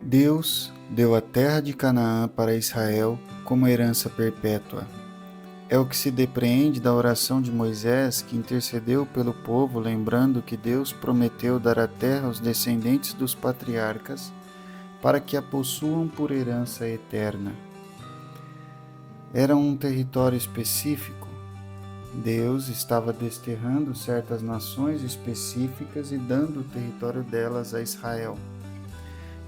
Deus deu a terra de Canaã para Israel como herança perpétua. É o que se depreende da oração de Moisés, que intercedeu pelo povo, lembrando que Deus prometeu dar a terra aos descendentes dos patriarcas, para que a possuam por herança eterna. Era um território específico. Deus estava desterrando certas nações específicas e dando o território delas a Israel.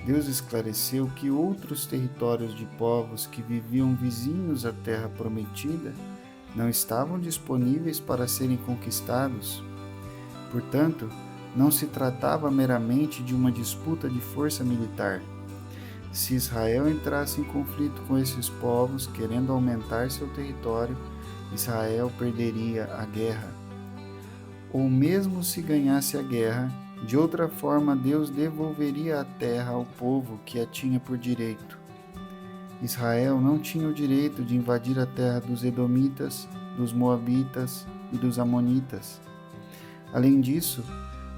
Deus esclareceu que outros territórios de povos que viviam vizinhos à terra prometida não estavam disponíveis para serem conquistados. Portanto, não se tratava meramente de uma disputa de força militar. Se Israel entrasse em conflito com esses povos, querendo aumentar seu território, Israel perderia a guerra. Ou mesmo se ganhasse a guerra, de outra forma Deus devolveria a terra ao povo que a tinha por direito. Israel não tinha o direito de invadir a terra dos Edomitas, dos Moabitas e dos Amonitas. Além disso,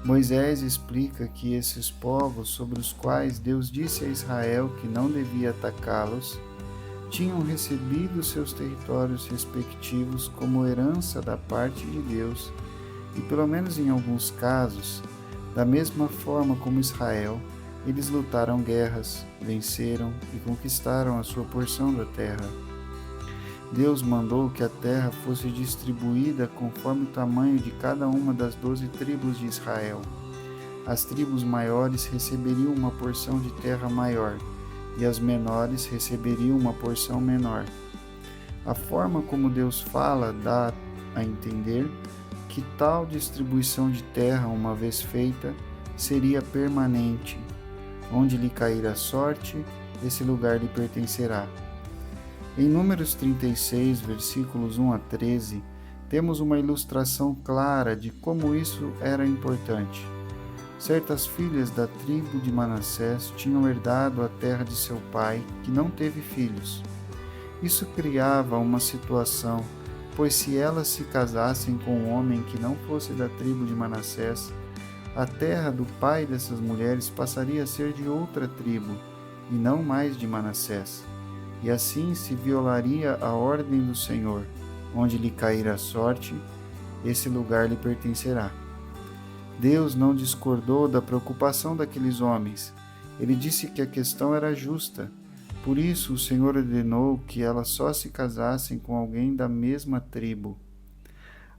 Moisés explica que esses povos sobre os quais Deus disse a Israel que não devia atacá-los, tinham recebido seus territórios respectivos como herança da parte de Deus e, pelo menos em alguns casos, da mesma forma como Israel, eles lutaram guerras, venceram e conquistaram a sua porção da terra. Deus mandou que a terra fosse distribuída conforme o tamanho de cada uma das 12 tribos de Israel. As tribos maiores receberiam uma porção de terra maior, e as menores receberiam uma porção menor. A forma como Deus fala dá a entender que tal distribuição de terra, uma vez feita, seria permanente. Onde lhe cair a sorte, esse lugar lhe pertencerá. Em Números 36, versículos 1 a 13, temos uma ilustração clara de como isso era importante. Certas filhas da tribo de Manassés tinham herdado a terra de seu pai, que não teve filhos. Isso criava uma situação, pois se elas se casassem com um homem que não fosse da tribo de Manassés, a terra do pai dessas mulheres passaria a ser de outra tribo, e não mais de Manassés. E assim se violaria a ordem do Senhor: onde lhe cair a sorte, esse lugar lhe pertencerá. Deus não discordou da preocupação daqueles homens. Ele disse que a questão era justa. Por isso, o Senhor ordenou que elas só se casassem com alguém da mesma tribo.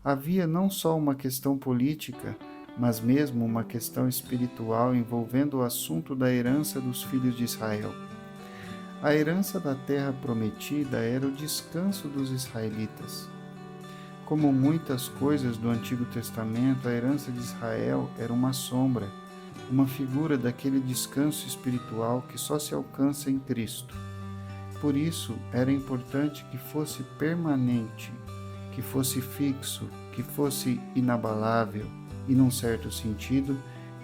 Havia não só uma questão política, mas mesmo uma questão espiritual envolvendo o assunto da herança dos filhos de Israel. A herança da terra prometida era o descanso dos israelitas. Como muitas coisas do Antigo Testamento, a herança de Israel era uma sombra, uma figura daquele descanso espiritual que só se alcança em Cristo. Por isso, era importante que fosse permanente, que fosse fixo, que fosse inabalável e, num certo sentido,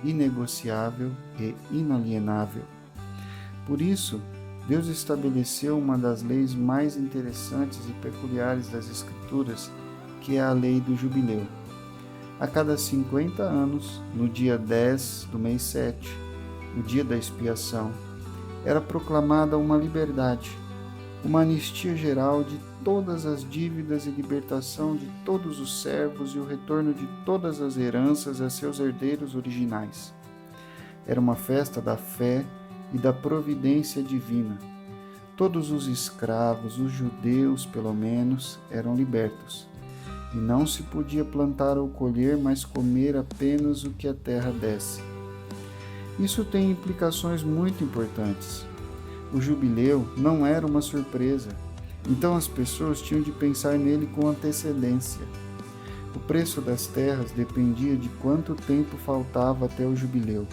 inegociável e inalienável. Por isso, Deus estabeleceu uma das leis mais interessantes e peculiares das Escrituras, que é a lei do jubileu. A cada 50 anos, no dia 10 do mês 7, o dia da expiação, era proclamada uma liberdade, uma anistia geral de todas as dívidas e libertação de todos os servos e o retorno de todas as heranças a seus herdeiros originais. Era uma festa da fé e da providência divina. Todos os escravos, os judeus pelo menos, eram libertos. E não se podia plantar ou colher, mas comer apenas o que a terra desse. Isso tem implicações muito importantes. O jubileu não era uma surpresa, então as pessoas tinham de pensar nele com antecedência. O preço das terras dependia de quanto tempo faltava até o jubileu,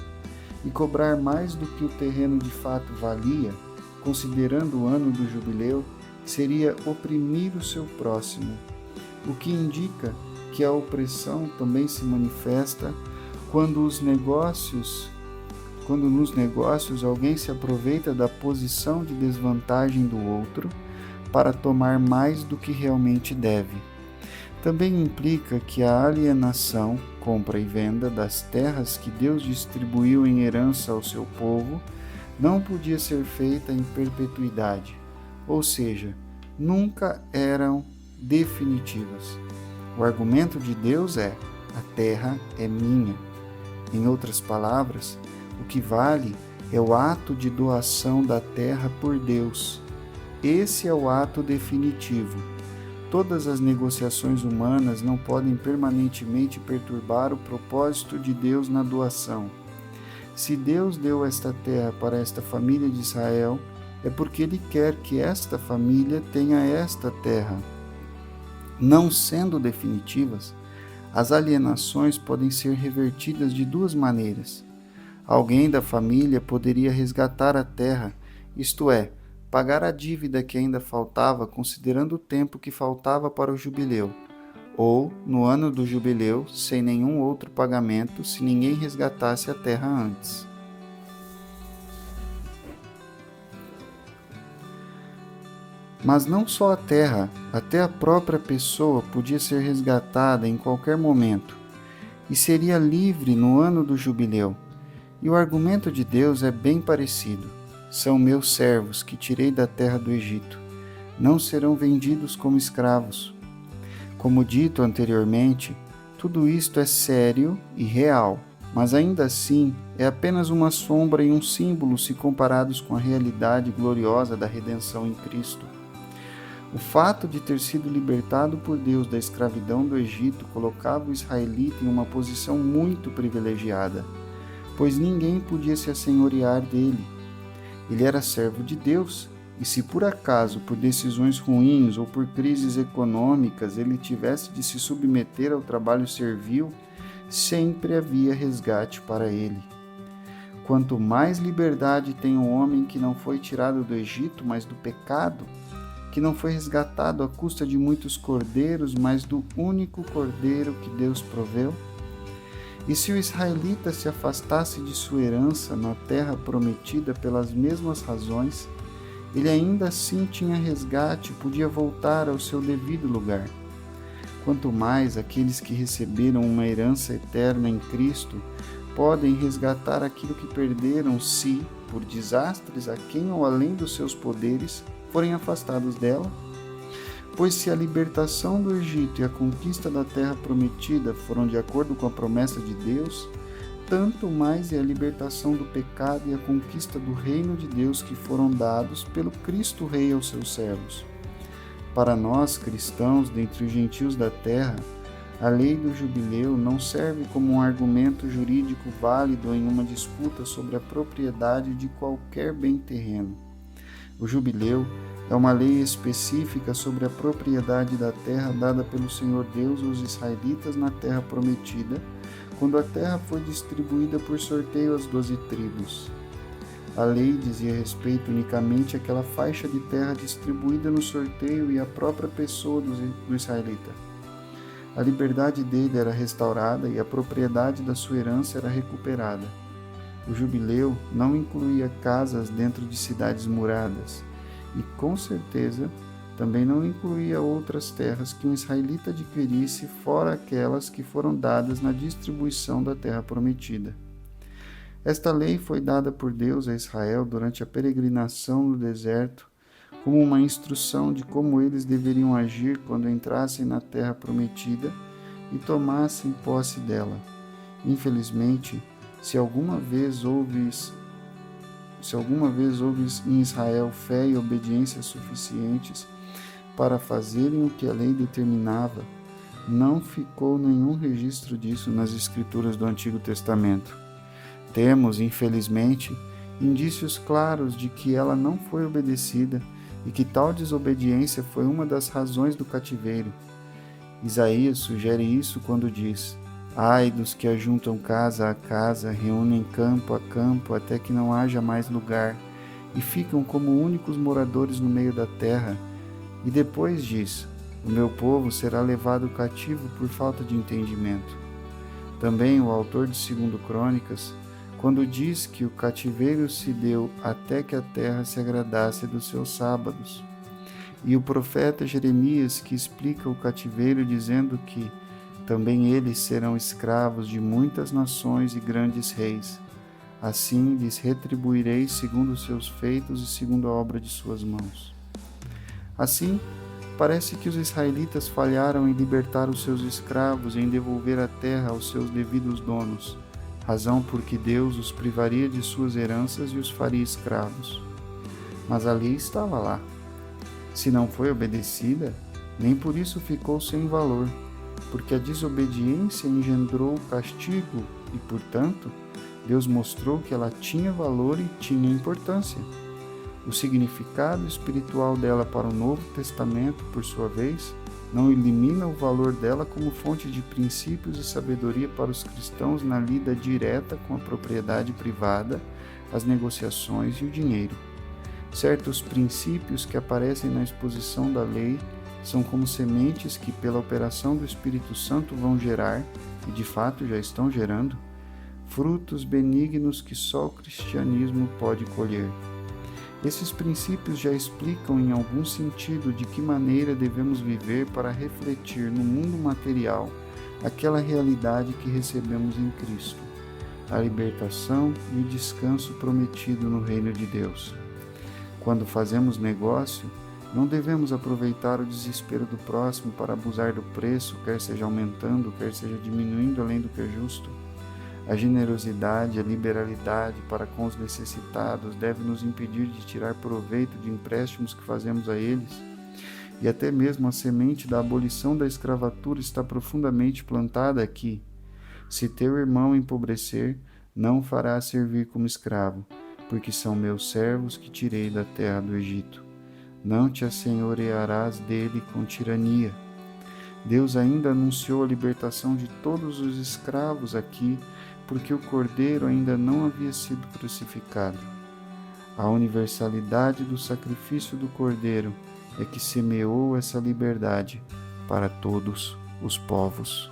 e cobrar mais do que o terreno de fato valia, considerando o ano do jubileu, seria oprimir o seu próximo. O que indica que a opressão também se manifesta quando nos negócios alguém se aproveita da posição de desvantagem do outro para tomar mais do que realmente deve. Também implica que a alienação, compra e venda das terras que Deus distribuiu em herança ao seu povo, não podia ser feita em perpetuidade, ou seja, nunca eram definitivas. O argumento de Deus é: a terra é minha. Em outras palavras, o que vale é o ato de doação da terra por Deus. Esse é o ato definitivo. Todas as negociações humanas não podem permanentemente perturbar o propósito de Deus na doação. Se Deus deu esta terra para esta família de Israel, é porque Ele quer que esta família tenha esta terra. Não sendo definitivas, as alienações podem ser revertidas de duas maneiras. Alguém da família poderia resgatar a terra, isto é, pagar a dívida que ainda faltava, considerando o tempo que faltava para o jubileu, ou, no ano do jubileu, sem nenhum outro pagamento, se ninguém resgatasse a terra antes. Mas não só a terra, até a própria pessoa podia ser resgatada em qualquer momento, e seria livre no ano do jubileu. E o argumento de Deus é bem parecido. São meus servos que tirei da terra do Egito. Não serão vendidos como escravos. Como dito anteriormente, tudo isto é sério e real, mas ainda assim é apenas uma sombra e um símbolo se comparados com a realidade gloriosa da redenção em Cristo. O fato de ter sido libertado por Deus da escravidão do Egito colocava o israelita em uma posição muito privilegiada, pois ninguém podia se assenhorear dele. Ele era servo de Deus, e se por acaso, por decisões ruins ou por crises econômicas, ele tivesse de se submeter ao trabalho servil, sempre havia resgate para ele. Quanto mais liberdade tem o homem que não foi tirado do Egito, mas do pecado, que não foi resgatado à custa de muitos cordeiros, mas do único cordeiro que Deus proveu? E se o israelita se afastasse de sua herança na terra prometida pelas mesmas razões, ele ainda assim tinha resgate e podia voltar ao seu devido lugar. Quanto mais aqueles que receberam uma herança eterna em Cristo podem resgatar aquilo que perderam se, por desastres aquém ou além dos seus poderes, forem afastados dela? Pois se a libertação do Egito e a conquista da terra prometida foram de acordo com a promessa de Deus, tanto mais é a libertação do pecado e a conquista do reino de Deus que foram dados pelo Cristo Rei aos seus servos. Para nós, cristãos, dentre os gentios da terra, a lei do jubileu não serve como um argumento jurídico válido em uma disputa sobre a propriedade de qualquer bem terreno. O jubileu é uma lei específica sobre a propriedade da terra dada pelo Senhor Deus aos israelitas na terra prometida, quando a terra foi distribuída por sorteio às 12 tribos. A lei dizia respeito unicamente àquela faixa de terra distribuída no sorteio e à própria pessoa do israelita. A liberdade dele era restaurada e a propriedade da sua herança era recuperada. O jubileu não incluía casas dentro de cidades muradas, e, com certeza, também não incluía outras terras que um israelita adquirisse fora aquelas que foram dadas na distribuição da terra prometida. Esta lei foi dada por Deus a Israel durante a peregrinação no deserto como uma instrução de como eles deveriam agir quando entrassem na terra prometida e tomassem posse dela. Infelizmente, se alguma vez houve em Israel fé e obediência suficientes para fazerem o que a lei determinava, não ficou nenhum registro disso nas Escrituras do Antigo Testamento. Temos, infelizmente, indícios claros de que ela não foi obedecida e que tal desobediência foi uma das razões do cativeiro. Isaías sugere isso quando diz: ai dos que ajuntam casa a casa, reúnem campo a campo, até que não haja mais lugar, e ficam como únicos moradores no meio da terra. E depois diz: o meu povo será levado cativo por falta de entendimento. Também o autor de 2 Crônicas, quando diz que o cativeiro se deu até que a terra se agradasse dos seus sábados. E o profeta Jeremias, que explica o cativeiro dizendo que também eles serão escravos de muitas nações e grandes reis. Assim lhes retribuirei segundo os seus feitos e segundo a obra de suas mãos. Assim, parece que os israelitas falharam em libertar os seus escravos e em devolver a terra aos seus devidos donos, razão por que Deus os privaria de suas heranças e os faria escravos. Mas a lei estava lá. Se não foi obedecida, nem por isso ficou sem valor, porque a desobediência engendrou castigo e, portanto, Deus mostrou que ela tinha valor e tinha importância. O significado espiritual dela para o Novo Testamento, por sua vez, não elimina o valor dela como fonte de princípios e sabedoria para os cristãos na lida direta com a propriedade privada, as negociações e o dinheiro. Certos princípios que aparecem na exposição da lei são como sementes que, pela operação do Espírito Santo, vão gerar, e de fato já estão gerando, frutos benignos que só o cristianismo pode colher. Esses princípios já explicam em algum sentido de que maneira devemos viver para refletir no mundo material aquela realidade que recebemos em Cristo, a libertação e o descanso prometido no reino de Deus. Quando fazemos negócio, não devemos aproveitar o desespero do próximo para abusar do preço, quer seja aumentando, quer seja diminuindo além do que é justo. A generosidade, a liberalidade para com os necessitados deve nos impedir de tirar proveito de empréstimos que fazemos a eles. E até mesmo a semente da abolição da escravatura está profundamente plantada aqui. Se teu irmão empobrecer, não o farás servir como escravo, porque são meus servos que tirei da terra do Egito. Não te assenhorearás dele com tirania. Deus ainda anunciou a libertação de todos os escravos aqui, porque o Cordeiro ainda não havia sido crucificado. A universalidade do sacrifício do Cordeiro é que semeou essa liberdade para todos os povos.